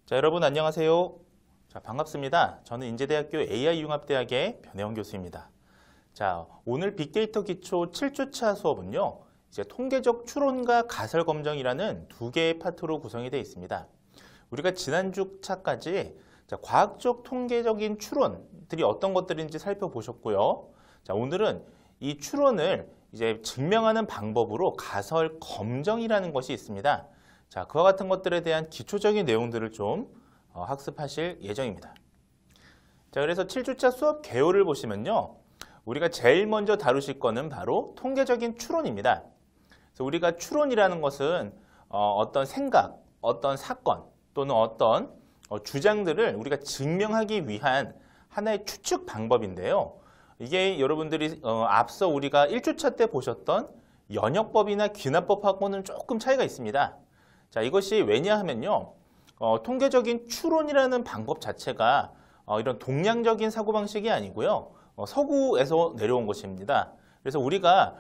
자, 여러분 안녕하세요. 자, 반갑습니다. 저는 인제대학교 AI융합대학의 변혜원 교수입니다. 자, 오늘 빅데이터 기초 7주차 수업은요. 이제 통계적 추론과 가설 검정이라는 두 개의 파트로 구성이 되어 있습니다. 우리가 지난주 차까지 과학적 통계적인 추론들이 어떤 것들인지 살펴보셨고요. 자, 오늘은 이 추론을 이제 증명하는 방법으로 가설 검정이라는 것이 있습니다. 자, 그와 같은 것들에 대한 기초적인 내용들을 좀 학습하실 예정입니다. 자, 그래서 7주차 수업 개요를 보시면요. 우리가 제일 먼저 다루실 거는 바로 통계적인 추론입니다. 그래서 우리가 추론이라는 것은 어떤 생각, 어떤 사건 또는 어떤 주장들을 우리가 증명하기 위한 하나의 추측 방법인데요. 이게 여러분들이 앞서 우리가 1주차 때 보셨던 연역법이나 귀납법하고는 조금 차이가 있습니다. 자, 이것이 왜냐하면요. 통계적인 추론이라는 방법 자체가 이런 동양적인 사고방식이 아니고요. 서구에서 내려온 것입니다. 그래서 우리가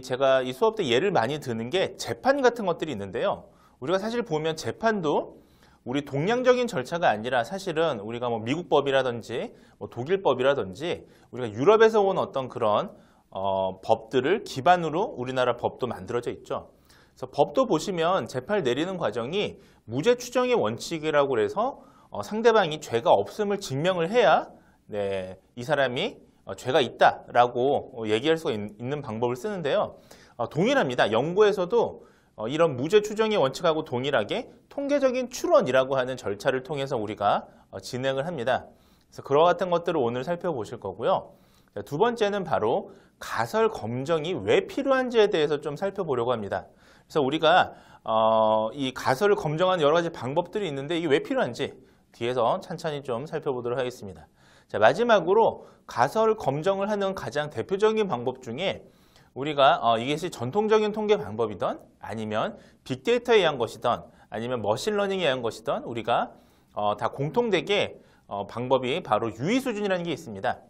제가 이 수업 때 예를 많이 드는 게 재판 같은 것들이 있는데요. 우리가 사실 보면 재판도 우리 동양적인 절차가 아니라 사실은 우리가 뭐 미국법이라든지 뭐 독일법이라든지 우리가 유럽에서 온 어떤 그런 법들을 기반으로 우리나라 법도 만들어져 있죠. 그래서 법도 보시면 재판을 내리는 과정이 무죄 추정의 원칙이라고 해서 상대방이 죄가 없음을 증명을 해야 이 사람이 죄가 있다라고 얘기할 수가 있는 방법을 쓰는데요. 동일합니다. 연구에서도 이런 무죄 추정의 원칙하고 동일하게 통계적인 추론이라고 하는 절차를 통해서 우리가 진행을 합니다. 그래서 그와 같은 것들을 오늘 살펴보실 거고요. 두 번째는 바로 가설 검정이 왜 필요한지에 대해서 좀 살펴보려고 합니다. 그래서 우리가 이 가설을 검증하는 여러 가지 방법들이 있는데 이게 왜 필요한지 뒤에서 천천히 좀 살펴보도록 하겠습니다. 자, 마지막으로 가설 검증을 하는 가장 대표적인 방법 중에 우리가 이것이 전통적인 통계 방법이든 아니면 빅데이터에 의한 것이든 아니면 머신러닝에 의한 것이든 우리가 다 공통되게 방법이 바로 유의 수준이라는 게 있습니다.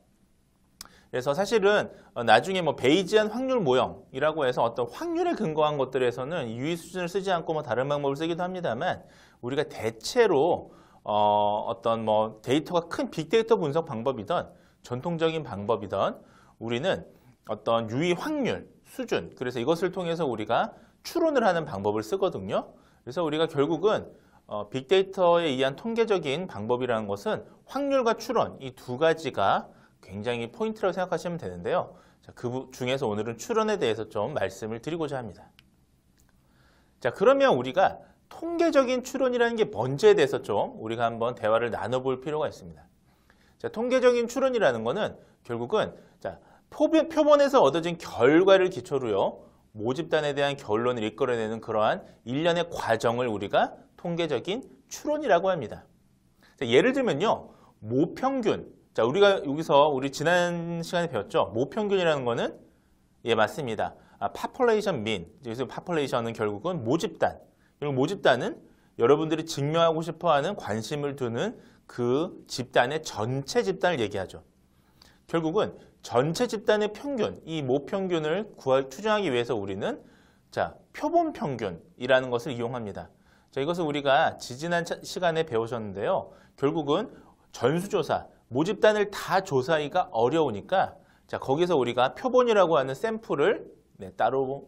그래서 사실은 나중에 뭐 베이지안 확률 모형이라고 해서 어떤 확률에 근거한 것들에서는 유의 수준을 쓰지 않고 뭐 다른 방법을 쓰기도 합니다만 우리가 대체로 어떤 뭐 데이터가 큰 빅데이터 분석 방법이든 전통적인 방법이든 우리는 어떤 유의 확률 수준 그래서 이것을 통해서 우리가 추론을 하는 방법을 쓰거든요. 그래서 우리가 결국은 빅데이터에 의한 통계적인 방법이라는 것은 확률과 추론 이 두 가지가 굉장히 포인트라고 생각하시면 되는데요. 자, 그 중에서 오늘은 추론에 대해서 좀 말씀을 드리고자 합니다. 자, 그러면 우리가 통계적인 추론이라는 게 뭔지에 대해서 좀 우리가 한번 대화를 나눠볼 필요가 있습니다. 자, 통계적인 추론이라는 거는 결국은 자, 표본에서 얻어진 결과를 기초로요. 모집단에 대한 결론을 이끌어내는 그러한 일련의 과정을 우리가 통계적인 추론이라고 합니다. 자, 예를 들면요. 모평균. 자, 우리가 여기서 우리 지난 시간에 배웠죠. 모평균이라는 거는 예, 맞습니다. population mean. 그래서 population은 결국은 모집단. 그리고 모집단은 여러분들이 증명하고 싶어하는 관심을 두는 그 집단의 전체 집단을 얘기하죠. 결국은 전체 집단의 평균, 이 모평균을 추정하기 위해서 우리는 자, 표본 평균이라는 것을 이용합니다. 자, 이것을 우리가 지지난 시간에 배우셨는데요. 결국은 전수조사, 모집단을 다 조사하기가 어려우니까 자, 거기서 우리가 표본이라고 하는 샘플을 따로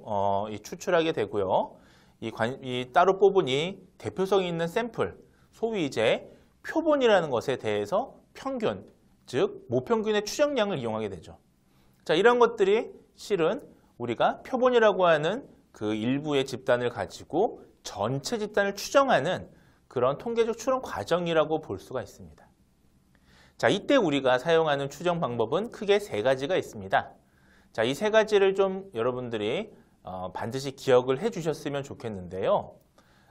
추출하게 되고요. 이 따로 뽑은 이 대표성 있는 샘플, 소위 이제 표본이라는 것에 대해서 평균, 즉 모평균의 추정량을 이용하게 되죠. 자, 이런 것들이 실은 우리가 표본이라고 하는 그 일부의 집단을 가지고 전체 집단을 추정하는 그런 통계적 추론 과정이라고 볼 수가 있습니다. 자, 이때 우리가 사용하는 추정 방법은 크게 세 가지가 있습니다. 자, 이 세 가지를 좀 여러분들이 반드시 기억을 해 주셨으면 좋겠는데요.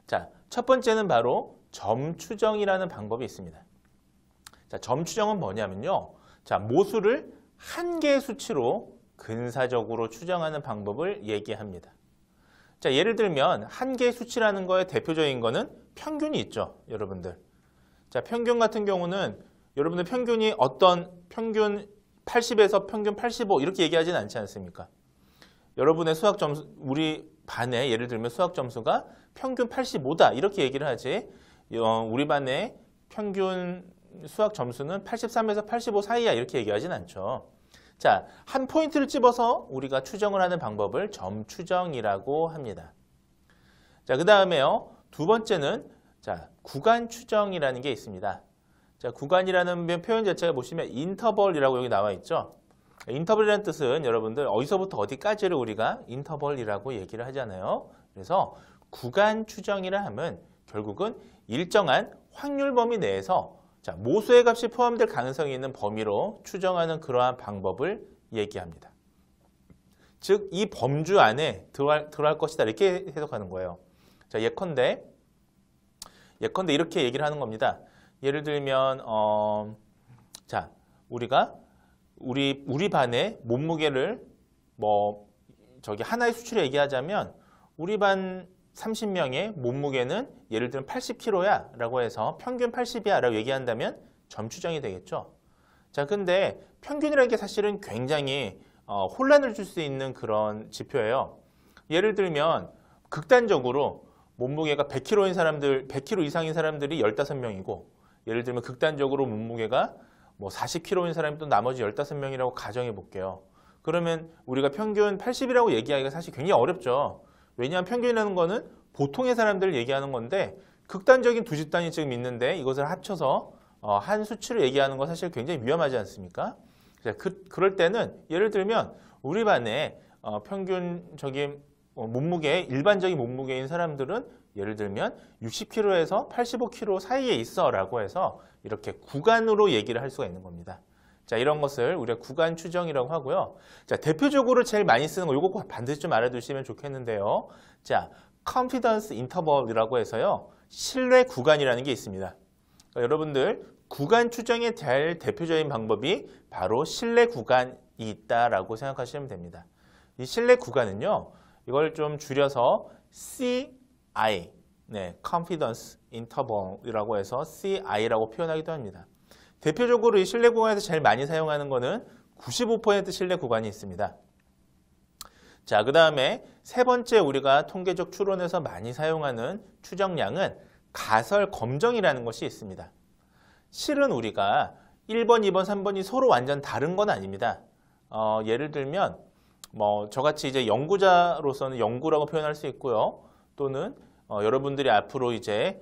자, 첫 번째는 바로 점 추정이라는 방법이 있습니다. 자, 점 추정은 뭐냐면요. 자, 모수를 한 개의 수치로 근사적으로 추정하는 방법을 얘기합니다. 자, 예를 들면 한 개의 수치라는 거에 대표적인 거는 평균이 있죠, 여러분들. 자, 평균 같은 경우는 여러분들 평균이 어떤 평균 80에서 평균 85 이렇게 얘기하지는 않지 않습니까? 여러분의 수학 점수, 우리 반에 예를 들면 수학 점수가 평균 85다 이렇게 얘기를 하지 우리 반의 평균 수학 점수는 83에서 85 사이야 이렇게 얘기하진 않죠. 자, 한 포인트를 집어서 우리가 추정을 하는 방법을 점추정이라고 합니다. 자, 그 다음에요. 두 번째는 자, 구간 추정이라는 게 있습니다. 자, 구간이라는 표현 자체가 보시면 인터벌이라고 여기 나와 있죠. 인터벌이라는 뜻은 여러분들 어디서부터 어디까지를 우리가 인터벌이라고 얘기를 하잖아요. 그래서 구간 추정이라 하면 결국은 일정한 확률 범위 내에서 자, 모수의 값이 포함될 가능성이 있는 범위로 추정하는 그러한 방법을 얘기합니다. 즉, 이 범주 안에 들어갈 것이다 이렇게 해석하는 거예요. 자, 예컨대 이렇게 얘기를 하는 겁니다. 예를 들면 자, 우리가 우리 반의 몸무게를 하나의 수치로 얘기하자면 우리 반 30명의 몸무게는 예를 들면 80kg야 라고 해서 평균 80이야 라고 얘기한다면 점추정이 되겠죠. 자, 근데 평균이라는 게 사실은 굉장히 혼란을 줄 수 있는 그런 지표예요. 예를 들면 극단적으로 몸무게가 100kg인 사람들, 100kg 이상인 사람들이 15명이고 예를 들면 극단적으로 몸무게가 40kg인 사람이 또 나머지 15명이라고 가정해 볼게요. 그러면 우리가 평균 80이라고 얘기하기가 사실 굉장히 어렵죠. 왜냐하면 평균이라는 거는 보통의 사람들을 얘기하는 건데 극단적인 두 집단이 지금 있는데 이것을 합쳐서 한 수치를 얘기하는 건 사실 굉장히 위험하지 않습니까? 그럴 때는 예를 들면 우리 반에 평균적인 일반적인 몸무게인 사람들은 예를 들면 60kg에서 85kg 사이에 있어 라고 해서 이렇게 구간으로 얘기를 할 수가 있는 겁니다. 자, 이런 것을 우리가 구간 추정이라고 하고요. 자, 대표적으로 제일 많이 쓰는 거 이거 반드시 좀 알아두시면 좋겠는데요. 자, confidence interval이라고 해서요. 신뢰 구간이라는 게 있습니다. 그러니까 여러분들 구간 추정에 제일 대표적인 방법이 바로 신뢰 구간이 있다라고 생각하시면 됩니다. 이 신뢰 구간은요. 이걸 좀 줄여서 CI, confidence interval이라고 해서 CI라고 표현하기도 합니다. 대표적으로 이 신뢰 구간에서 제일 많이 사용하는 거는 95% 신뢰 구간이 있습니다. 자, 그 다음에 세 번째 우리가 통계적 추론에서 많이 사용하는 추정량은 가설 검정이라는 것이 있습니다. 실은 우리가 1번, 2번, 3번이 서로 완전 다른 건 아닙니다. 예를 들면 저같이 이제 연구자로서는 연구라고 표현할 수 있고요. 또는 여러분들이 앞으로 이제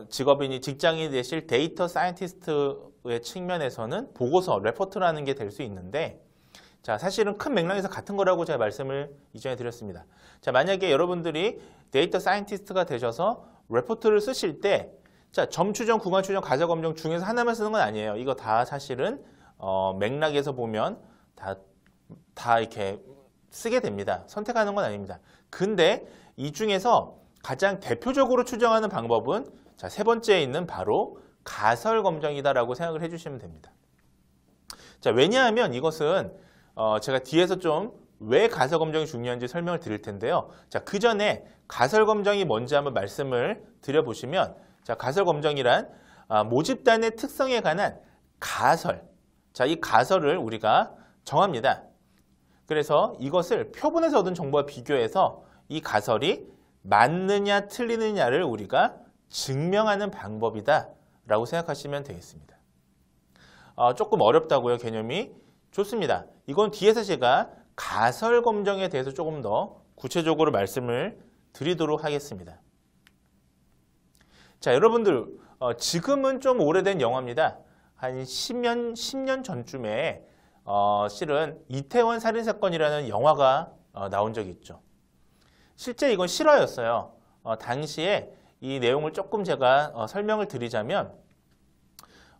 직업인이 직장인이 되실 데이터 사이언티스트의 측면에서는 보고서, 레포트라는 게 될 수 있는데 자, 사실은 큰 맥락에서 같은 거라고 제가 말씀을 이전에 드렸습니다. 자, 만약에 여러분들이 데이터 사이언티스트가 되셔서 레포트를 쓰실 때 자, 점추정, 구간 추정, 가설 검정 중에서 하나만 쓰는 건 아니에요. 이거 다 사실은 맥락에서 보면 다 이렇게 쓰게 됩니다. 선택하는 건 아닙니다. 근데 이 중에서 가장 대표적으로 추정하는 방법은 자, 세 번째에 있는 바로 가설 검정이다라고 생각을 해주시면 됩니다. 자, 왜냐하면 이것은 제가 뒤에서 좀 왜 가설 검정이 중요한지 설명을 드릴 텐데요. 자, 그 전에 가설 검정이 뭔지 한번 말씀을 드려보시면 자, 가설 검정이란 모집단의 특성에 관한 가설. 자, 이 가설을 우리가 정합니다. 그래서 이것을 표본에서 얻은 정보와 비교해서 이 가설이 맞느냐 틀리느냐를 우리가 증명하는 방법이다 라고 생각하시면 되겠습니다. 조금 어렵다고요, 개념이? 좋습니다. 이건 뒤에서 제가 가설 검정에 대해서 조금 더 구체적으로 말씀을 드리도록 하겠습니다. 자, 여러분들 지금은 좀 오래된 영화입니다. 한 10년 전쯤에 실은 이태원 살인사건이라는 영화가 나온 적이 있죠. 실제 이건 실화였어요. 당시에 이 내용을 조금 제가 설명을 드리자면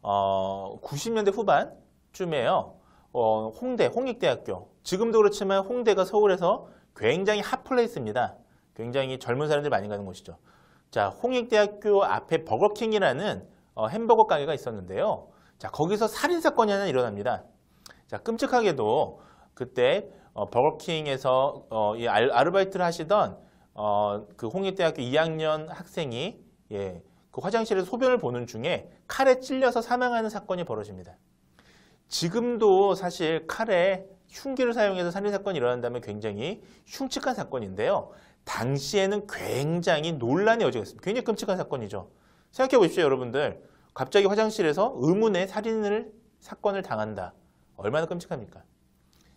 90년대 후반쯤에요. 홍익대학교. 지금도 그렇지만 홍대가 서울에서 굉장히 핫플레이스입니다. 굉장히 젊은 사람들이 많이 가는 곳이죠. 자, 홍익대학교 앞에 버거킹이라는 햄버거 가게가 있었는데요. 자, 거기서 살인사건이 하나 일어납니다. 자, 끔찍하게도 그때 버거킹에서 이 아르바이트를 하시던 그 홍익대학교 2학년 학생이 그 화장실에서 소변을 보는 중에 칼에 찔려서 사망하는 사건이 벌어집니다. 지금도 사실 칼에 흉기를 사용해서 살인사건이 일어난다면 굉장히 흉측한 사건인데요. 당시에는 굉장히 논란의 여지가 있습니다. 굉장히 끔찍한 사건이죠. 생각해 보십시오, 여러분들. 갑자기 화장실에서 의문의 사건을 당한다. 얼마나 끔찍합니까?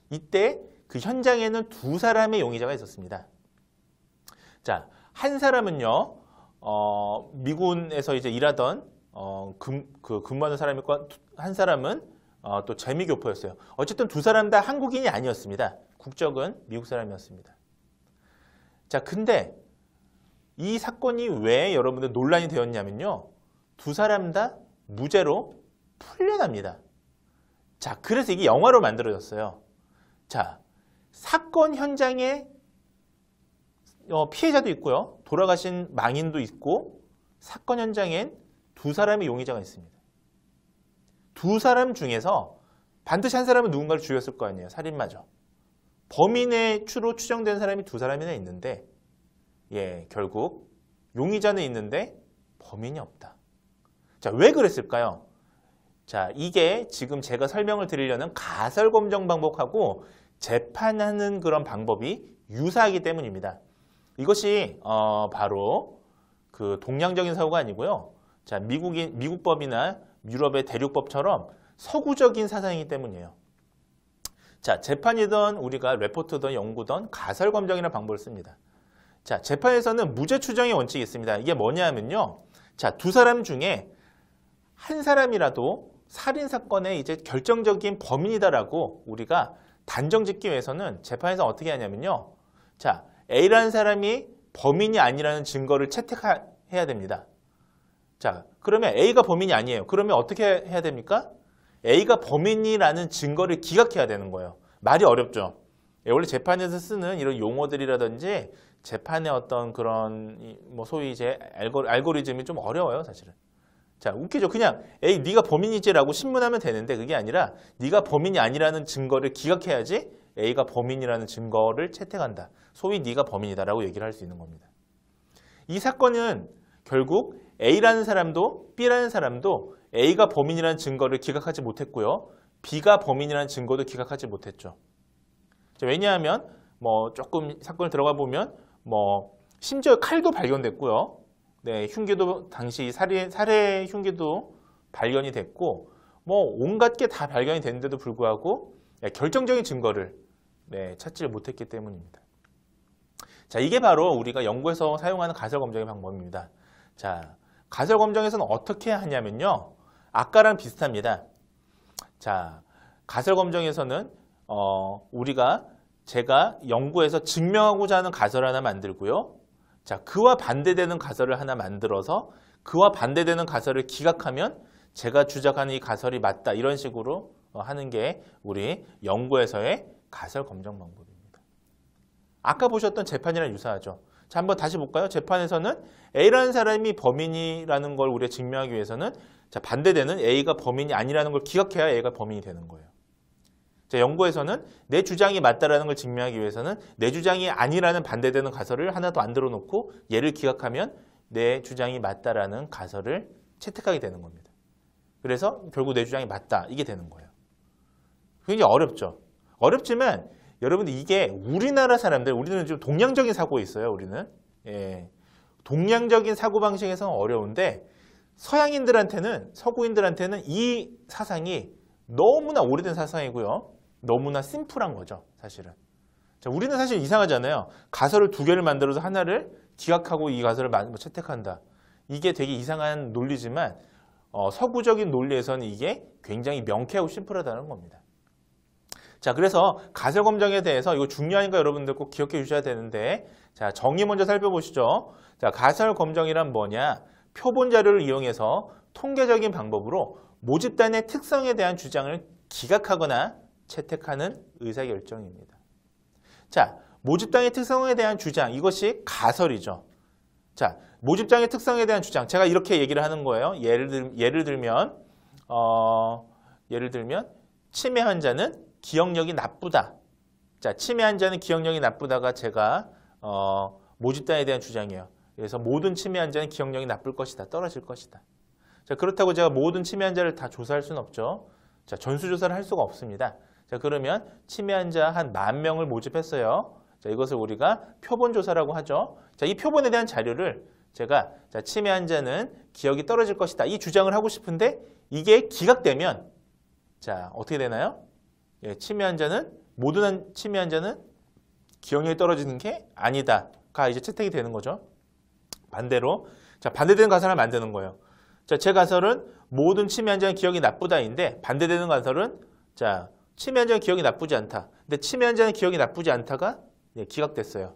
이때 그 현장에는 두 사람의 용의자가 있었습니다. 자, 한 사람은요, 미군에서 이제 일하던 근무하는 사람이고, 한 사람은 또 재미교포였어요. 어쨌든 두 사람 다 한국인이 아니었습니다. 국적은 미국 사람이었습니다. 자, 근데 이 사건이 왜 여러분들 논란이 되었냐면요. 두 사람 다 무죄로 풀려납니다. 자, 그래서 이게 영화로 만들어졌어요. 자, 사건 현장에 피해자도 있고요. 돌아가신 망인도 있고 사건 현장엔 두 사람의 용의자가 있습니다. 두 사람 중에서 반드시 한 사람은 누군가를 죽였을 거 아니에요. 살인마죠. 범인의 추로 추정된 사람이 두 사람이나 있는데 결국 용의자는 있는데 범인이 없다. 자, 왜 그랬을까요? 자, 이게 지금 제가 설명을 드리려는 가설검정 방법하고 재판하는 그런 방법이 유사하기 때문입니다. 이것이 바로 그 동양적인 사고가 아니고요. 자, 미국 법이나 유럽의 대륙법처럼 서구적인 사상이기 때문이에요. 자, 재판이든 우리가 레포트든 연구든 가설검정이라는 방법을 씁니다. 자, 재판에서는 무죄 추정의 원칙이 있습니다. 이게 뭐냐 하면요. 자, 두 사람 중에 한 사람이라도 살인사건의 이제 결정적인 범인이다라고 우리가 단정 짓기 위해서는 재판에서 어떻게 하냐면요. 자, A라는 사람이 범인이 아니라는 증거를 채택해야 됩니다. 자, 그러면 A가 범인이 아니에요. 그러면 어떻게 해야 됩니까? A가 범인이라는 증거를 기각해야 되는 거예요. 말이 어렵죠. 원래 재판에서 쓰는 이런 용어들이라든지 재판의 어떤 그런 소위 이제 알고리즘이 좀 어려워요, 사실은. 자, 웃기죠. 그냥 에이, 네가 범인이지라고 신문하면 되는데 그게 아니라 네가 범인이 아니라는 증거를 기각해야지 A가 범인이라는 증거를 채택한다. 소위 네가 범인이다라고 얘기를 할 수 있는 겁니다. 이 사건은 결국 A라는 사람도 B라는 사람도 A가 범인이라는 증거를 기각하지 못했고요. B가 범인이라는 증거도 기각하지 못했죠. 자, 왜냐하면 조금 사건을 들어가 보면 심지어 칼도 발견됐고요. 네, 흉기도 당시 살해 흉기도 발견이 됐고 온갖 게 다 발견이 됐는데도 불구하고 결정적인 증거를 찾지 못했기 때문입니다. 자, 이게 바로 우리가 연구에서 사용하는 가설검정의 방법입니다. 자, 가설검정에서는 어떻게 하냐면요. 아까랑 비슷합니다. 자, 가설검정에서는 제가 연구에서 증명하고자 하는 가설 하나 만들고요. 자, 그와 반대되는 가설을 하나 만들어서 그와 반대되는 가설을 기각하면 제가 주장하는 이 가설이 맞다. 이런 식으로 하는 게 우리 연구에서의 가설 검정 방법입니다. 아까 보셨던 재판이랑 유사하죠. 자, 한번 다시 볼까요? 재판에서는 A라는 사람이 범인이라는 걸 우리가 증명하기 위해서는 자, 반대되는 A가 범인이 아니라는 걸 기각해야 A가 범인이 되는 거예요. 자, 연구에서는 내 주장이 맞다라는 걸 증명하기 위해서는 내 주장이 아니라는 반대되는 가설을 하나 더 만들어 놓고 얘를 기각하면 내 주장이 맞다라는 가설을 채택하게 되는 겁니다. 그래서 결국 내 주장이 맞다 이게 되는 거예요. 굉장히 어렵죠. 어렵지만 여러분들 이게 우리나라 사람들, 우리는 좀 동양적인 사고에 있어요. 우리는 동양적인 사고방식에서는 어려운데 서양인들한테는 서구인들한테는 이 사상이 너무나 오래된 사상이고요. 너무나 심플한 거죠, 사실은. 자, 우리는 사실 이상하잖아요. 가설을 두 개를 만들어서 하나를 기각하고 이 가설을 채택한다. 이게 되게 이상한 논리지만 서구적인 논리에서는 이게 굉장히 명쾌하고 심플하다는 겁니다. 자, 그래서 가설검정에 대해서 이거 중요하니까 여러분들 꼭 기억해 주셔야 되는데 자, 정의 먼저 살펴보시죠. 자, 가설검정이란 뭐냐? 표본 자료를 이용해서 통계적인 방법으로 모집단의 특성에 대한 주장을 기각하거나 채택하는 의사결정입니다. 자, 모집단의 특성에 대한 주장, 이것이 가설이죠. 자, 모집장의 특성에 대한 주장, 제가 이렇게 얘기를 하는 거예요. 예를 들면 치매 환자는 기억력이 나쁘다. 자, 치매 환자는 기억력이 나쁘다가 제가 모집단에 대한 주장이에요. 그래서 모든 치매 환자는 기억력이 나쁠 것이다. 떨어질 것이다. 자, 그렇다고 제가 모든 치매 환자를 다 조사할 수는 없죠. 자, 전수조사를 할 수가 없습니다. 자, 그러면 치매 환자 한 10,000명을 모집했어요. 자, 이것을 우리가 표본조사라고 하죠. 자, 이 표본에 대한 자료를 제가 자, 치매 환자는 기억이 떨어질 것이다. 이 주장을 하고 싶은데 이게 기각되면 자, 어떻게 되나요? 예, 모든 치매 환자는 기억력이 떨어지는 게 아니다가 이제 채택이 되는 거죠. 반대로 자, 반대되는 가설을 만드는 거예요. 자, 제 가설은 모든 치매 환자는 기억이 나쁘다인데 반대되는 가설은 자, 치매 환자는 기억이 나쁘지 않다. 근데 치매 환자는 기억이 나쁘지 않다가 예, 기각됐어요.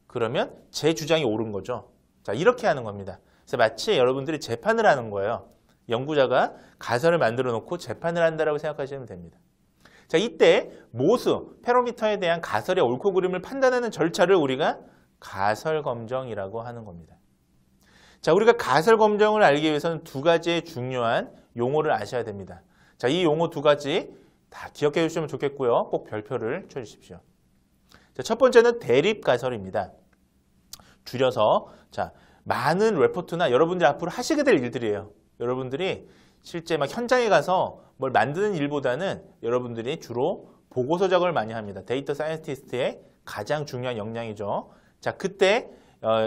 그러면 제 주장이 옳은 거죠. 자, 이렇게 하는 겁니다. 그래서 마치 여러분들이 재판을 하는 거예요. 연구자가 가설을 만들어 놓고 재판을 한다라고 생각하시면 됩니다. 자, 이때 모수, 페로미터에 대한 가설의 옳고 그름을 판단하는 절차를 우리가 가설 검정이라고 하는 겁니다. 자, 우리가 가설 검정을 알기 위해서는 두 가지의 중요한 용어를 아셔야 됩니다. 자, 이 용어 두 가지 다 기억해 주시면 좋겠고요. 꼭 별표를 쳐주십시오. 자, 첫 번째는 대립 가설입니다. 줄여서 자, 많은 레포트나 여러분들이 앞으로 하시게 될 일들이에요. 여러분들이 실제 막 현장에 가서 뭘 만드는 일보다는 여러분들이 주로 보고서 작업을 많이 합니다. 데이터 사이언티스트의 가장 중요한 역량이죠. 자, 그때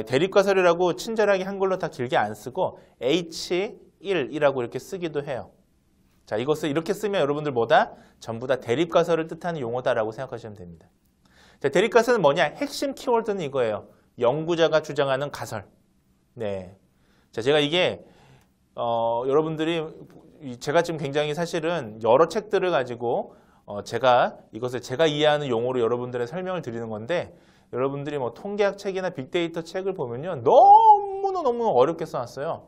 대립가설이라고 친절하게 한글로 다 길게 안 쓰고 H1이라고 이렇게 쓰기도 해요. 자, 이것을 이렇게 쓰면 여러분들보다 전부 다 대립가설을 뜻하는 용어다라고 생각하시면 됩니다. 자, 대립가설은 뭐냐? 핵심 키워드는 이거예요. 연구자가 주장하는 가설. 네. 자, 제가 이게 여러분들이 제가 지금 굉장히 사실은 여러 책들을 가지고 이것을 제가 이해하는 용어로 여러분들의 설명을 드리는 건데 여러분들이 뭐 통계학 책이나 빅데이터 책을 보면요. 너무너무 어렵게 써놨어요.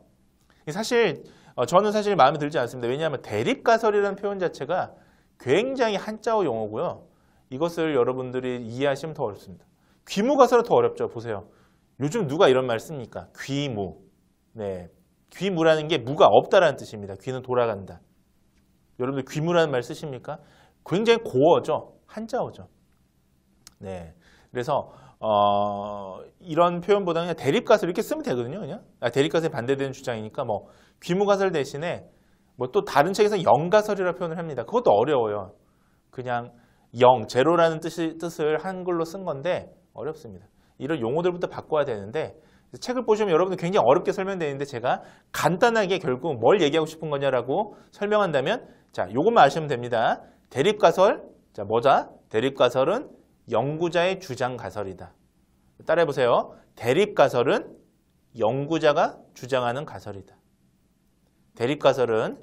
사실 저는 사실 마음에 들지 않습니다. 왜냐하면 대립가설이라는 표현 자체가 굉장히 한자어 용어고요. 이것을 여러분들이 이해하시면 더 어렵습니다. 귀무가설은 더 어렵죠. 보세요. 요즘 누가 이런 말 씁니까? 귀무. 네. 귀무라는 게 무가 없다라는 뜻입니다. 귀는 돌아간다. 여러분들 귀무라는 말 쓰십니까? 굉장히 고어죠. 한자어죠. 네. 그래서 이런 표현보다는 그냥 대립가설 이렇게 쓰면 되거든요. 그냥 대립가설에 반대되는 주장이니까 뭐 귀무가설 대신에 뭐 또 다른 책에서 영가설이라고 표현을 합니다. 그것도 어려워요. 그냥 제로라는 뜻을 한글로 쓴 건데 어렵습니다. 이런 용어들부터 바꿔야 되는데 책을 보시면 여러분들 굉장히 어렵게 설명되는데 제가 간단하게 결국 뭘 얘기하고 싶은 거냐라고 설명한다면 자, 요것만 아시면 됩니다. 대립가설, 자, 뭐자? 대립가설은 연구자의 주장 가설이다. 따라해 보세요. 대립가설은 연구자가 주장하는 가설이다. 대립가설은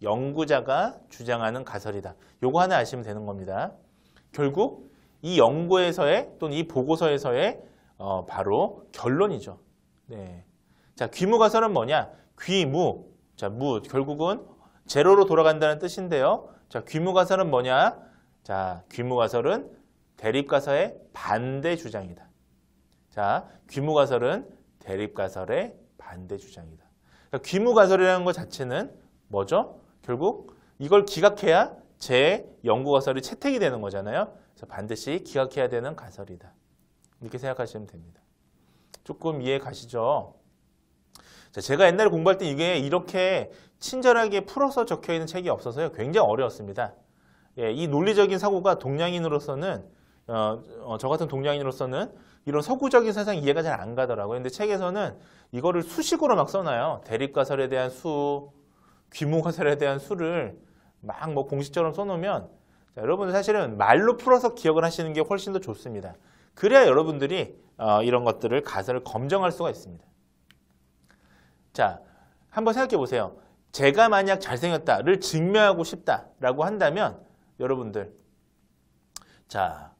연구자가 주장하는 가설이다. 요거 하나 아시면 되는 겁니다. 결국 이 연구에서의 또는 이 보고서에서의 바로 결론이죠. 네. 자, 귀무가설은 뭐냐? 귀무. 자, 결국은 제로로 돌아간다는 뜻인데요. 자, 귀무가설은 뭐냐? 자, 귀무가설은 대립가설의 반대 주장이다. 자, 귀무가설은 대립가설의 반대 주장이다. 그러니까 귀무가설이라는 것 자체는 뭐죠? 결국 이걸 기각해야 제 연구가설이 채택이 되는 거잖아요. 그래서 반드시 기각해야 되는 가설이다. 이렇게 생각하시면 됩니다. 조금 이해 가시죠? 자, 제가 옛날에 공부할 때 이게 이렇게 친절하게 풀어서 적혀 있는 책이 없어서요. 굉장히 어려웠습니다. 예, 이 논리적인 사고가 동양인으로서는 저 같은 동양인으로서는 이런 서구적인 세상 이해가 잘 안 가더라고요. 근데 책에서는 이거를 수식으로 막 써놔요. 대립가설에 대한 수, 귀무가설에 대한 수를 막 뭐 공식처럼 써놓으면 자, 여러분들 사실은 말로 풀어서 기억을 하시는 게 훨씬 더 좋습니다. 그래야 여러분들이 이런 것들을 가설을 검증할 수가 있습니다. 자, 한번 생각해 보세요. 제가 만약 잘생겼다를 증명하고 싶다라고 한다면 여러분들 자,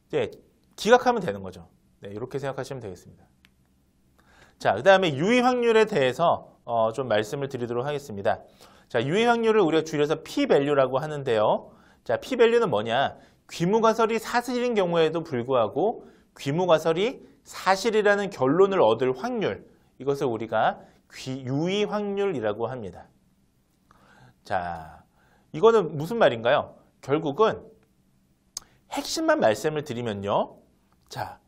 이제 기각하면 되는 거죠. 네, 이렇게 생각하시면 되겠습니다. 자, 그 다음에 유의 확률에 대해서 좀 말씀을 드리도록 하겠습니다. 자, 유의 확률을 우리가 줄여서 p-value라고 하는데요. 자, p-value는 뭐냐? 귀무가설이 사실인 경우에도 불구하고 귀무가설이 사실이라는 결론을 얻을 확률, 이것을 우리가 유의 확률이라고 합니다. 자, 이거는 무슨 말인가요? 결국은 핵심만 말씀을 드리면요. 자,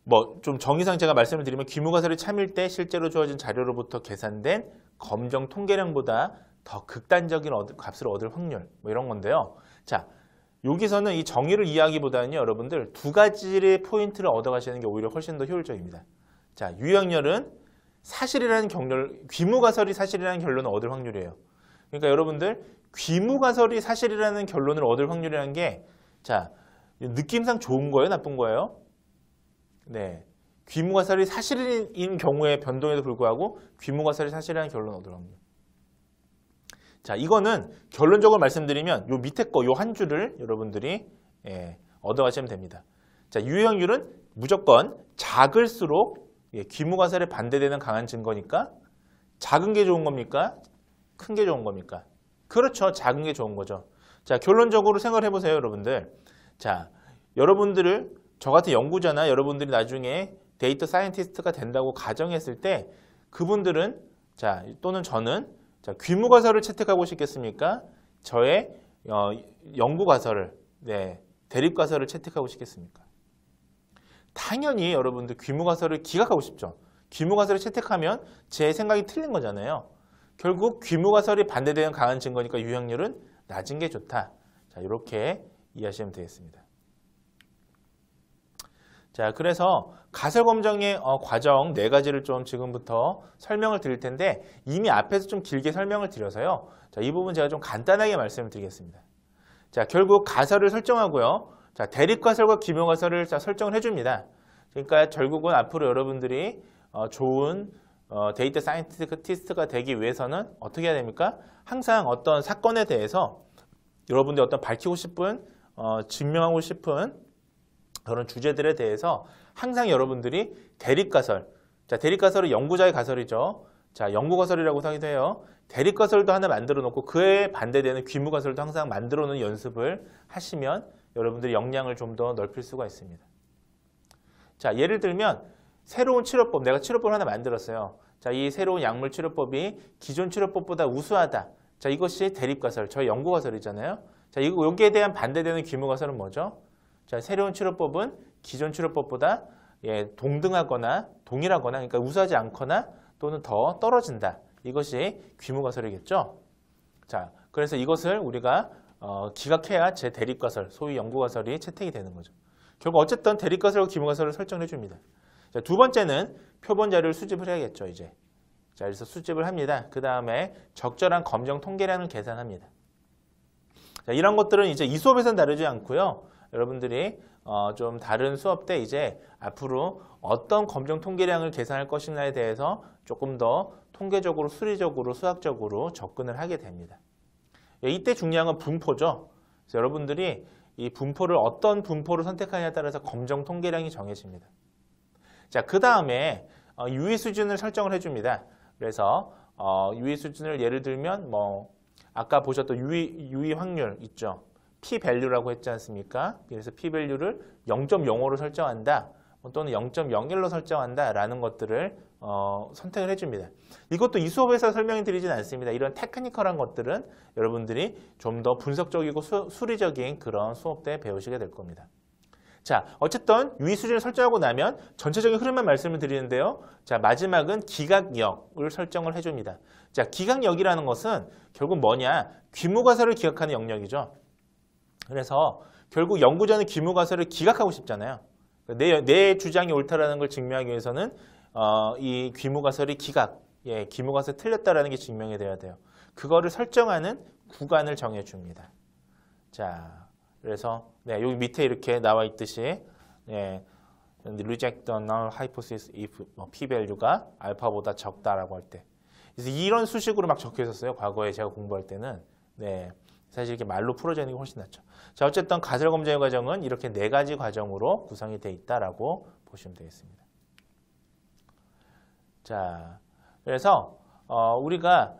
뭐 좀 정의상 제가 말씀을 드리면 귀무가설이 참일 때 실제로 주어진 자료로부터 계산된 검정 통계량보다 더 극단적인 값을 얻을 확률 뭐 이런 건데요. 자, 여기서는 이 정의를 이해하기보다는 여러분들 두 가지의 포인트를 얻어가시는 게 오히려 훨씬 더 효율적입니다. 자, 유형렬은 사실이라는 귀무가설이 사실이라는 결론을 얻을 확률이에요. 그러니까 여러분들 귀무가설이 사실이라는 결론을 얻을 확률이라는 게 자, 느낌상 좋은 거예요? 나쁜 거예요? 네. 귀무가설이 사실인 경우의 변동에도 불구하고 귀무가설이 사실이라는 결론을 얻을 확률. 자, 이거는 결론적으로 말씀드리면 요 밑에 거 요 한 줄을 여러분들이 얻어가시면 됩니다. 자, 유형률은 무조건 작을수록 귀무가설에 반대되는 강한 증거니까 작은 게 좋은 겁니까? 큰 게 좋은 겁니까? 그렇죠. 작은 게 좋은 거죠. 자, 결론적으로 생각을 해보세요, 여러분들. 자, 여러분들을 저 같은 연구자나 여러분들이 나중에 데이터 사이언티스트가 된다고 가정했을 때 그분들은 자, 또는 저는 자, 귀무가설을 채택하고 싶겠습니까? 저의 연구가설을 대립가설을 채택하고 싶겠습니까? 당연히 여러분들 귀무가설을 기각하고 싶죠. 귀무가설을 채택하면 제 생각이 틀린 거잖아요. 결국 귀무가설이 반대되는 강한 증거니까 유형률은 낮은 게 좋다. 자, 이렇게 이해하시면 되겠습니다. 자, 그래서 가설 검정의 과정 4가지를 좀 지금부터 설명을 드릴 텐데 이미 앞에서 좀 길게 설명을 드려서요. 자, 이 부분 제가 좀 간단하게 말씀을 드리겠습니다. 자, 결국 가설을 설정하고요. 자, 대립가설과 귀무가설을 설정을 해줍니다. 그러니까 결국은 앞으로 여러분들이 좋은 데이터 사이언티스트가 되기 위해서는 어떻게 해야 됩니까? 항상 어떤 사건에 대해서 여러분들이 어떤 밝히고 싶은 증명하고 싶은 그런 주제들에 대해서 항상 여러분들이 대립가설, 자, 대립가설은 연구자의 가설이죠. 자, 연구가설이라고 하기도 해요. 대립가설도 하나 만들어 놓고 그에 반대되는 귀무가설도 항상 만들어 놓는 연습을 하시면 여러분들이 역량을 좀 더 넓힐 수가 있습니다. 자, 예를 들면 새로운 치료법, 내가 치료법을 하나 만들었어요. 자, 이 새로운 약물 치료법이 기존 치료법보다 우수하다. 자, 이것이 대립가설, 저희 연구가설이잖아요. 자, 여기에 대한 반대되는 귀무가설은 뭐죠? 자, 새로운 치료법은 기존 치료법보다 동등하거나 동일하거나 그러니까 우수하지 않거나 또는 더 떨어진다. 이것이 귀무가설이겠죠. 자, 그래서 이것을 우리가 기각해야 제 대립가설, 소위 연구가설이 채택이 되는 거죠. 결국 어쨌든 대립가설과 귀무가설을 설정해 줍니다. 자, 두 번째는 표본 자료를 수집을 해야겠죠, 이제. 자, 그래서 수집을 합니다. 그 다음에 적절한 검정 통계량을 계산합니다. 자, 이런 것들은 이제 이 수업에서는 다루지 않고요. 여러분들이 좀 다른 수업 때 이제 앞으로 어떤 검정 통계량을 계산할 것이냐에 대해서 조금 더 통계적으로, 수리적으로, 수학적으로 접근을 하게 됩니다. 이때 중요한 건 분포죠. 그래서 여러분들이 이 분포를 어떤 분포를 선택하느냐에 따라서 검정 통계량이 정해집니다. 자, 그 다음에 유의 수준을 설정을 해줍니다. 그래서 유의 수준을 예를 들면 아까 보셨던 유의 확률 있죠. p-value라고 했지 않습니까? 그래서 p-value를 0.05로 설정한다. 또는 0.01로 설정한다. 라는 것들을 선택을 해줍니다. 이것도 이 수업에서 설명해 드리진 않습니다. 이런 테크니컬한 것들은 여러분들이 좀 더 분석적이고 수리적인 그런 수업 때 배우시게 될 겁니다. 자, 어쨌든 유의 수준을 설정하고 나면 전체적인 흐름만 말씀을 드리는데요. 자, 마지막은 기각역을 설정을 해줍니다. 자, 기각역이라는 것은 결국 뭐냐? 귀무가설을 기각하는 영역이죠. 그래서 결국 연구자는 귀무가설을 기각하고 싶잖아요. 내 주장이 옳다라는 걸 증명하기 위해서는 이 귀무가설이 귀무가설이 틀렸다라는 게 증명이 돼야 돼요. 그거를 설정하는 구간을 정해줍니다. 자, 그래서 여기 밑에 이렇게 나와 있듯이 reject the null hypothesis if p-value가 알파보다 적다라고 할 때. 그래서 이런 수식으로 막 적혀 있었어요. 과거에 제가 공부할 때는. 사실 이렇게 말로 풀어지는 게 훨씬 낫죠. 자, 어쨌든 가설 검증의 과정은 이렇게 4가지 과정으로 구성이 되어 있다라고 보시면 되겠습니다. 자, 그래서 우리가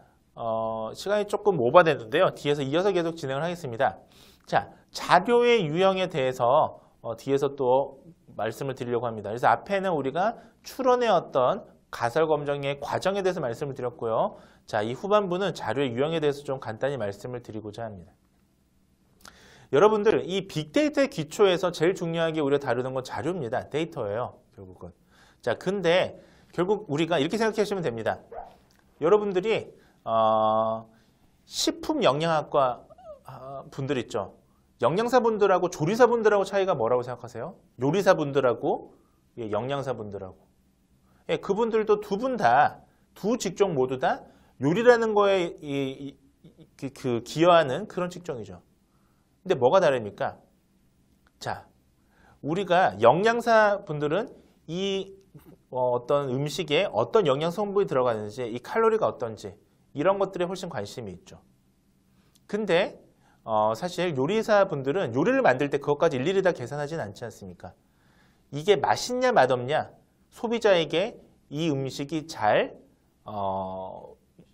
시간이 조금 오버됐는데요. 뒤에서 이어서 계속 진행을 하겠습니다. 자, 자료의 유형에 대해서 뒤에서 또 말씀을 드리려고 합니다. 그래서 앞에는 우리가 추론의 어떤 가설 검증의 과정에 대해서 말씀을 드렸고요. 자, 이 후반부는 자료의 유형에 대해서 좀 간단히 말씀을 드리고자 합니다. 여러분들, 이 빅데이터의 기초에서 제일 중요하게 우리가 다루는 건 자료입니다. 데이터예요, 결국은. 자, 근데 결국 우리가 이렇게 생각하시면 됩니다. 여러분들이 식품 영양학과 분들 있죠. 영양사분들하고 조리사분들하고 차이가 뭐라고 생각하세요? 요리사분들하고 영양사분들하고. 예, 그분들도 두 분 다, 두 직종 모두 다 요리라는 거에 기여하는 그런 직종이죠. 근데 뭐가 다릅니까? 자, 우리가 영양사분들은 이 어떤 음식에 어떤 영양 성분이 들어가는지, 이 칼로리가 어떤지 이런 것들에 훨씬 관심이 있죠. 근데 사실 요리사분들은 요리를 만들 때 그것까지 일일이 다 계산하진 않지 않습니까? 이게 맛있냐 맛없냐, 소비자에게 이 음식이 잘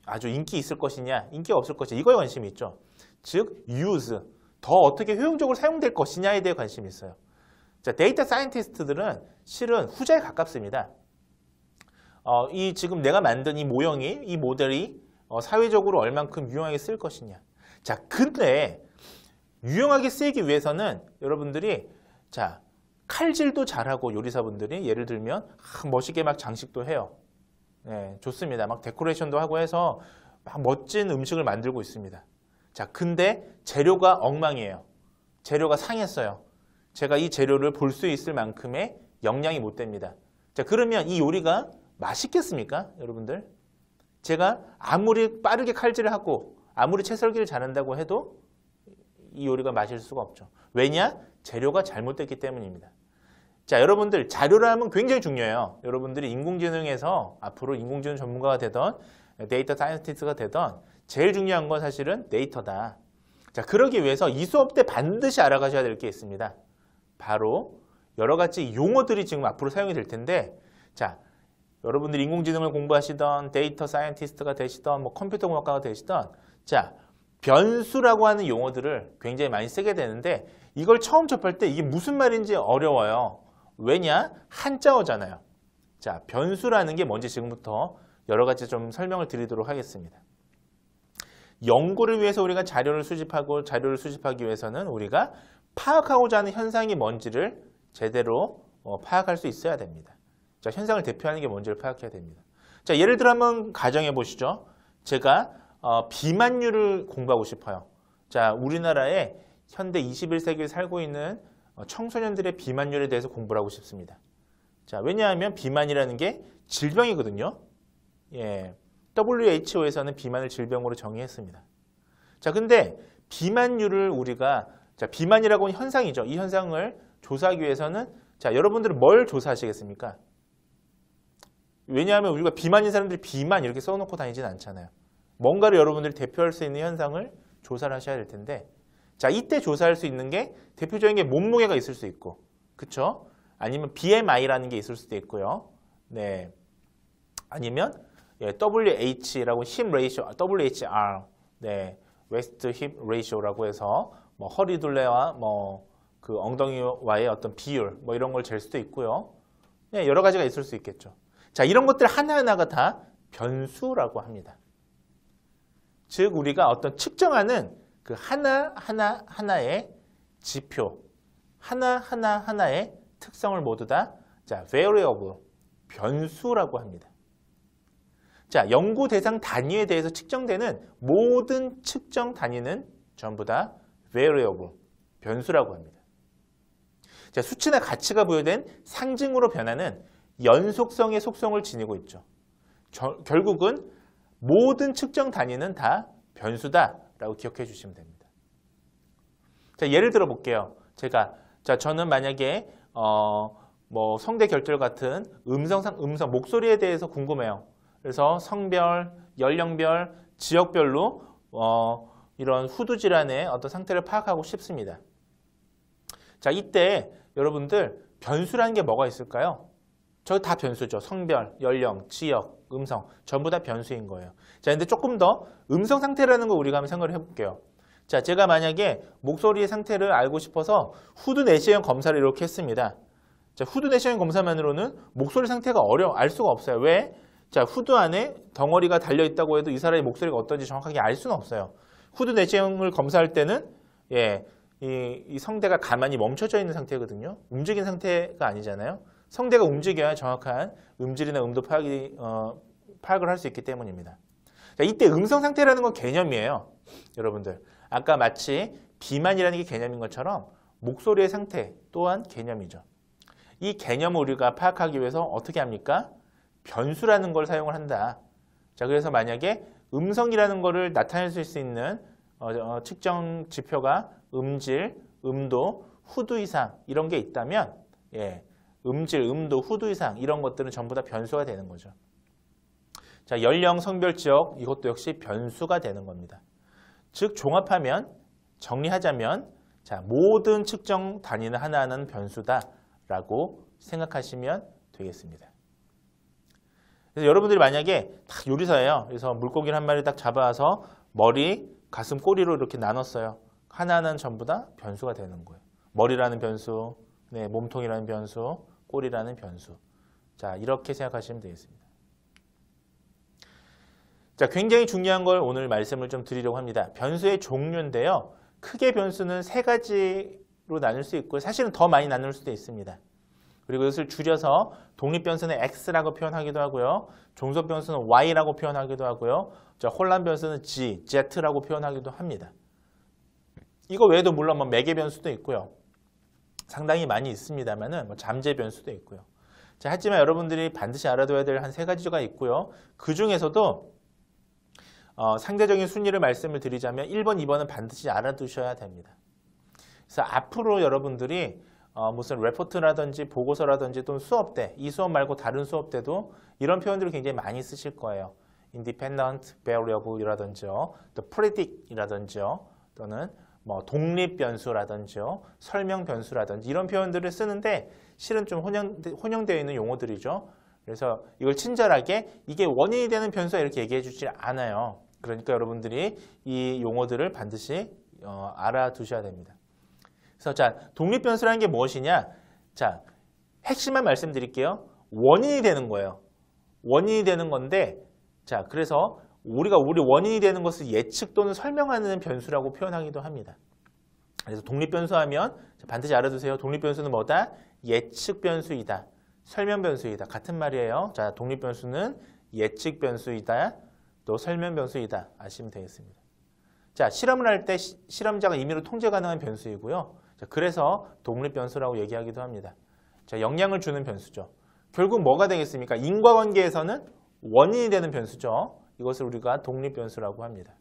아주 인기 있을 것이냐, 인기가 없을 것이냐 이거에 관심이 있죠. 즉, use, 더 어떻게 효용적으로 사용될 것이냐에 대해 관심이 있어요. 자, 데이터 사이언티스트들은 실은 후자에 가깝습니다. 이 지금 내가 만든 이 모형이, 이 모델이 사회적으로 얼만큼 유용하게 쓸 것이냐. 자, 근데 유용하게 쓰이기 위해서는 여러분들이 자, 칼질도 잘하고 요리사분들이 예를 들면 멋있게 막 장식도 해요. 네, 좋습니다. 막 데코레이션도 하고 해서 막 멋진 음식을 만들고 있습니다. 자, 근데 재료가 엉망이에요. 재료가 상했어요. 제가 이 재료를 볼 수 있을 만큼의 영양이 못 됩니다. 자, 그러면 이 요리가 맛있겠습니까, 여러분들? 제가 아무리 빠르게 칼질을 하고 아무리 채썰기를 잘한다고 해도 이 요리가 맛있을 수가 없죠. 왜냐? 재료가 잘못됐기 때문입니다. 자, 여러분들 자료라면 굉장히 중요해요. 여러분들이 인공지능에서 앞으로 인공지능 전문가가 되던 데이터 사이언티스트가 되던 제일 중요한 건 사실은 데이터다. 자, 그러기 위해서 이 수업 때 반드시 알아가셔야 될 게 있습니다. 바로 여러 가지 용어들이 지금 앞으로 사용이 될 텐데, 자, 여러분들이 인공지능을 공부하시던 데이터 사이언티스트가 되시던 뭐 컴퓨터 공학과가 되시던, 자, 변수라고 하는 용어들을 굉장히 많이 쓰게 되는데 이걸 처음 접할 때 이게 무슨 말인지 어려워요. 왜냐? 한자어잖아요. 자, 변수라는 게 뭔지 지금부터 여러 가지 좀 설명을 드리도록 하겠습니다. 연구를 위해서 우리가 자료를 수집하기 위해서는 우리가 파악하고자 하는 현상이 뭔지를 제대로 파악할 수 있어야 됩니다. 자, 현상을 대표하는 게 뭔지를 파악해야 됩니다. 자, 예를 들어 한번 가정해 보시죠. 제가 비만율을 공부하고 싶어요. 자, 우리나라에 현대 21세기에 살고 있는 청소년들의 비만율에 대해서 공부를 하고 싶습니다. 자, 왜냐하면 비만이라는 게 질병이거든요. 예, WHO에서는 비만을 질병으로 정의했습니다. 자, 근데 비만율을 우리가, 자, 비만이라고 하는 현상이죠. 이 현상을 조사하기 위해서는, 자, 여러분들은 뭘 조사하시겠습니까? 왜냐하면 우리가 비만인 사람들이 비만 이렇게 써놓고 다니진 않잖아요. 뭔가를 여러분들이 대표할 수 있는 현상을 조사를 하셔야 될 텐데, 자, 이때 조사할 수 있는 게 대표적인 게 몸무게가 있을 수 있고, 그쵸? 아니면 BMI라는 게 있을 수도 있고요. 네. 아니면 WH라고 힙 레이쇼, WHR, 네, 웨스트 힙 레이쇼라고 해서 뭐 허리 둘레와 뭐 그 엉덩이와의 어떤 비율, 뭐 이런 걸 잴 수도 있고요. 네, 여러 가지가 있을 수 있겠죠. 자, 이런 것들 하나하나가 다 변수라고 합니다. 즉, 우리가 어떤 측정하는 그 하나하나의 지표, 하나하나의 특성을 모두 다, 자, variable, 변수라고 합니다. 자, 연구 대상 단위에 대해서 측정되는 모든 측정 단위는 전부 다 variable, 변수라고 합니다. 자, 수치나 가치가 부여된 상징으로 변하는 연속성의 속성을 지니고 있죠. 결국은 모든 측정 단위는 다 변수다라고 기억해 주시면 됩니다. 자, 예를 들어 볼게요. 저는 만약에 뭐 성대 결절 같은 음성 목소리에 대해서 궁금해요. 그래서 성별, 연령별, 지역별로 이런 후두 질환의 어떤 상태를 파악하고 싶습니다. 자, 이때 여러분들 변수라는 게 뭐가 있을까요? 저 다 변수죠. 성별, 연령, 지역, 음성 전부 다 변수인 거예요. 자, 근데 조금 더 음성 상태라는 거 우리가 한번 생각을 해볼게요. 자, 제가 만약에 목소리의 상태를 알고 싶어서 후두 내시경 검사를 이렇게 했습니다. 자, 후두 내시경 검사만으로는 목소리 상태가 알 수가 없어요. 왜? 자, 후두 안에 덩어리가 달려 있다고 해도 이 사람의 목소리가 어떤지 정확하게 알 수는 없어요. 후두 내시경을 검사할 때는 이 성대가 가만히 멈춰져 있는 상태거든요. 움직인 상태가 아니잖아요. 성대가 움직여야 정확한 음질이나 음도 파악을 할 수 있기 때문입니다. 자, 이때 음성 상태라는 건 개념이에요. 여러분들, 아까 마치 비만이라는 게 개념인 것처럼 목소리의 상태 또한 개념이죠. 이 개념을 우리가 파악하기 위해서 어떻게 합니까? 변수라는 걸 사용을 한다. 자, 그래서 만약에 음성이라는 거를 나타낼 수 있는 측정 지표가 음질, 음도, 후두 이상 이런 게 있다면 음질, 음도, 후두 이상 이런 것들은 전부 다 변수가 되는 거죠. 자, 연령, 성별, 지역 이것도 역시 변수가 되는 겁니다. 즉 종합하면 정리하자면 자, 모든 측정 단위는 하나하나는 변수다라고 생각하시면 되겠습니다. 그래서 여러분들이 만약에 딱 요리사예요. 그래서 물고기를 한 마리 딱 잡아서 머리, 가슴, 꼬리로 이렇게 나눴어요. 하나는 전부 다 변수가 되는 거예요. 머리라는 변수, 몸통이라는 변수, 꼬리라는 변수. 자, 이렇게 생각하시면 되겠습니다. 자, 굉장히 중요한 걸 오늘 말씀을 좀 드리려고 합니다. 변수의 종류인데요. 크게 변수는 세 가지로 나눌 수 있고 사실은 더 많이 나눌 수도 있습니다. 그리고 이것을 줄여서 독립변수는 X라고 표현하기도 하고요. 종속변수는 Y라고 표현하기도 하고요. 혼란변수는 G, Z라고 표현하기도 합니다. 이거 외에도 물론 매개변수도 있고요. 상당히 많이 있습니다만은 잠재변수도 있고요. 자, 하지만 여러분들이 반드시 알아둬야 될 한 세 가지가 있고요. 그 중에서도 상대적인 순위를 말씀을 드리자면 1번, 2번은 반드시 알아두셔야 됩니다. 그래서 앞으로 여러분들이 무슨 레포트라든지 보고서라든지 또는 수업 때, 이 수업 말고 다른 수업 때도 이런 표현들을 굉장히 많이 쓰실 거예요. independent variable이라든지요, 또 predict이라든지요, 또는 독립 변수라든지요, 설명 변수라든지 이런 표현들을 쓰는데 실은 좀 혼용되어 있는 용어들이죠. 그래서 이걸 친절하게 이게 원인이 되는 변수야 이렇게 얘기해 주지 않아요. 그러니까 여러분들이 이 용어들을 반드시 알아두셔야 됩니다. 그래서 자, 독립 변수라는 게 무엇이냐? 자, 핵심만 말씀드릴게요. 원인이 되는 거예요. 원인이 되는 건데, 자, 그래서 우리 원인이 되는 것을 예측 또는 설명하는 변수라고 표현하기도 합니다. 그래서 독립 변수 하면 반드시 알아두세요. 독립 변수는 뭐다? 예측 변수이다. 설명 변수이다. 같은 말이에요. 자, 독립 변수는 예측 변수이다. 또 설명 변수이다. 아시면 되겠습니다. 자, 실험을 할 때 실험자가 임의로 통제 가능한 변수이고요. 자, 그래서 독립 변수라고 얘기하기도 합니다. 자, 영향을 주는 변수죠. 결국 뭐가 되겠습니까? 인과관계에서는 원인이 되는 변수죠. 이것을 우리가 독립 변수라고 합니다.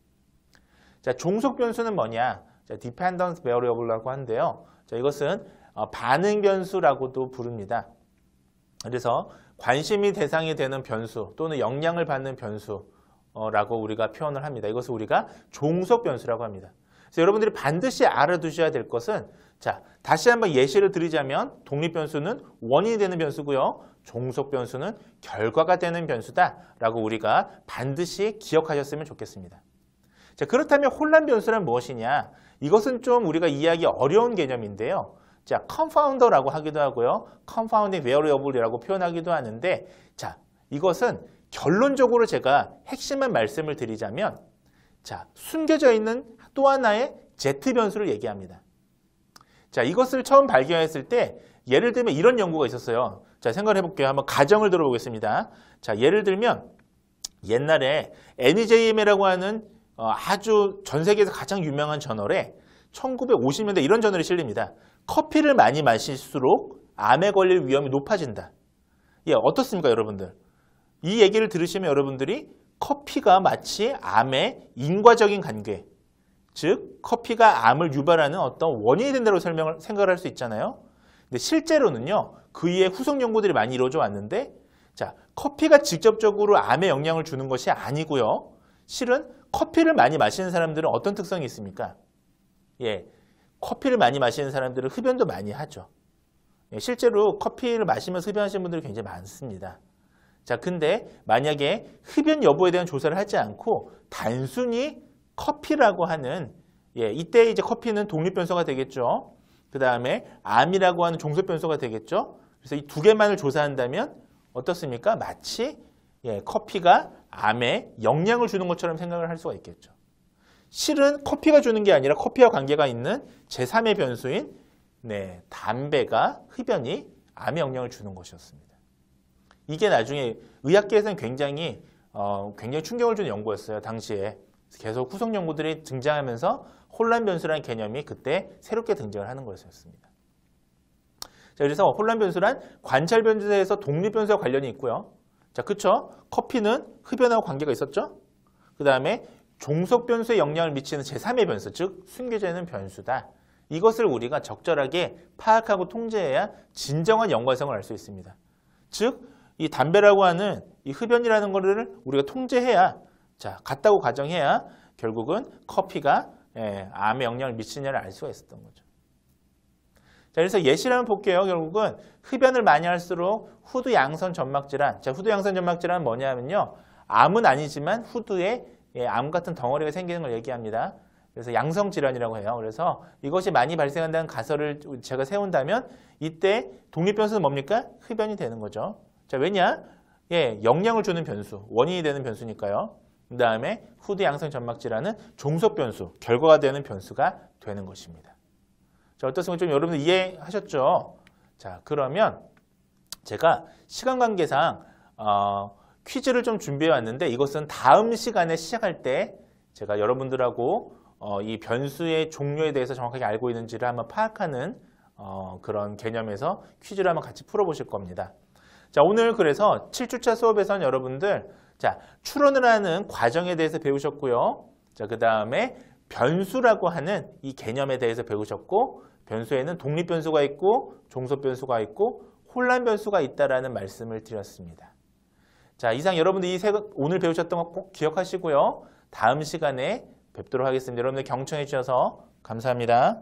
자, 종속 변수는 뭐냐? 자, dependent variable라고 하는데요. 자, 이것은 반응 변수라고도 부릅니다. 그래서 관심이 대상이 되는 변수 또는 영향을 받는 변수라고 우리가 표현을 합니다. 이것을 우리가 종속 변수라고 합니다. 그래서 여러분들이 반드시 알아두셔야 될 것은 자, 다시 한번 예시를 드리자면 독립 변수는 원인이 되는 변수고요. 종속 변수는 결과가 되는 변수다라고 우리가 반드시 기억하셨으면 좋겠습니다. 자, 그렇다면 혼란 변수란 무엇이냐? 이것은 좀 우리가 이해하기 어려운 개념인데요. 자, confounder라고 하기도 하고요. confounding variable이라고 표현하기도 하는데 자, 이것은 결론적으로 제가 핵심만 말씀을 드리자면 자, 숨겨져 있는 또 하나의 Z 변수를 얘기합니다. 자, 이것을 처음 발견했을 때 예를 들면 이런 연구가 있었어요. 자, 생각해 볼게요. 한번 가정을 들어보겠습니다. 자, 예를 들면 옛날에 NEJM이라고 하는 아주 전 세계에서 가장 유명한 저널에 1950년대 이런 저널이 실립니다. 커피를 많이 마실수록 암에 걸릴 위험이 높아진다. 예, 어떻습니까, 여러분들? 이 얘기를 들으시면 여러분들이 커피가 마치 암의 인과적인 관계, 즉 커피가 암을 유발하는 어떤 원인이 된다고 생각을 할 수 있잖아요. 근데 실제로는요, 그 이후에 후속 연구들이 많이 이루어져 왔는데 자, 커피가 직접적으로 암에 영향을 주는 것이 아니고요. 실은 커피를 많이 마시는 사람들은 어떤 특성이 있습니까? 예, 커피를 많이 마시는 사람들은 흡연도 많이 하죠. 예, 실제로 커피를 마시면서 흡연하시는 분들이 굉장히 많습니다. 자, 근데 만약에 흡연 여부에 대한 조사를 하지 않고 단순히 커피라고 하는 이때 이제 커피는 독립 변수가 되겠죠. 그 다음에 암이라고 하는 종속 변수가 되겠죠. 그래서 이 두 개만을 조사한다면 어떻습니까? 마치 커피가 암에 영향을 주는 것처럼 생각을 할 수가 있겠죠. 실은 커피가 주는 게 아니라 커피와 관계가 있는 제3의 변수인 담배가 흡연이 암에 영향을 주는 것이었습니다. 이게 나중에 의학계에서는 굉장히 충격을 주는 연구였어요. 당시에 계속 후속 연구들이 등장하면서 혼란 변수라는 개념이 그때 새롭게 등장을 하는 것이었습니다. 자, 그래서 혼란 변수란 관찰 변수에서 독립 변수와 관련이 있고요. 자, 그쵸? 커피는 흡연하고 관계가 있었죠? 그 다음에 종속 변수에 영향을 미치는 제3의 변수, 즉 숨겨져 있는 변수다. 이것을 우리가 적절하게 파악하고 통제해야 진정한 연관성을 알 수 있습니다. 즉, 이 담배라고 하는 이 흡연이라는 거를 우리가 통제해야, 자, 같다고 가정해야 결국은 커피가 암에 영향을 미치느냐를 알 수가 있었던 거죠. 자, 그래서 예시를 한번 볼게요. 결국은 흡연을 많이 할수록 후두 양선 점막 질환. 자, 후두 양선 점막 질환은 뭐냐면요. 암은 아니지만 후두에 암 같은 덩어리가 생기는 걸 얘기합니다. 그래서 양성 질환이라고 해요. 그래서 이것이 많이 발생한다는 가설을 제가 세운다면 이때 독립 변수는 뭡니까? 흡연이 되는 거죠. 자, 왜냐? 영향을 주는 변수, 원인이 되는 변수니까요. 그 다음에 후두 양성 점막 질환은 종속 변수, 결과가 되는 변수가 되는 것입니다. 자, 어떻습니까? 좀 여러분들 이해하셨죠? 자, 그러면 제가 시간 관계상 퀴즈를 좀 준비해 왔는데 이것은 다음 시간에 시작할 때 제가 여러분들하고 이 변수의 종류에 대해서 정확하게 알고 있는지를 한번 파악하는 그런 개념에서 퀴즈를 한번 같이 풀어보실 겁니다. 자, 오늘 그래서 7주차 수업에서는 여러분들 자, 추론을 하는 과정에 대해서 배우셨고요. 자, 그 다음에 변수라고 하는 이 개념에 대해서 배우셨고 변수에는 독립 변수가 있고 종속 변수가 있고 혼란 변수가 있다라는 말씀을 드렸습니다. 자, 이상 여러분들 오늘 배우셨던 거 꼭 기억하시고요. 다음 시간에 뵙도록 하겠습니다. 여러분들 경청해 주셔서 감사합니다.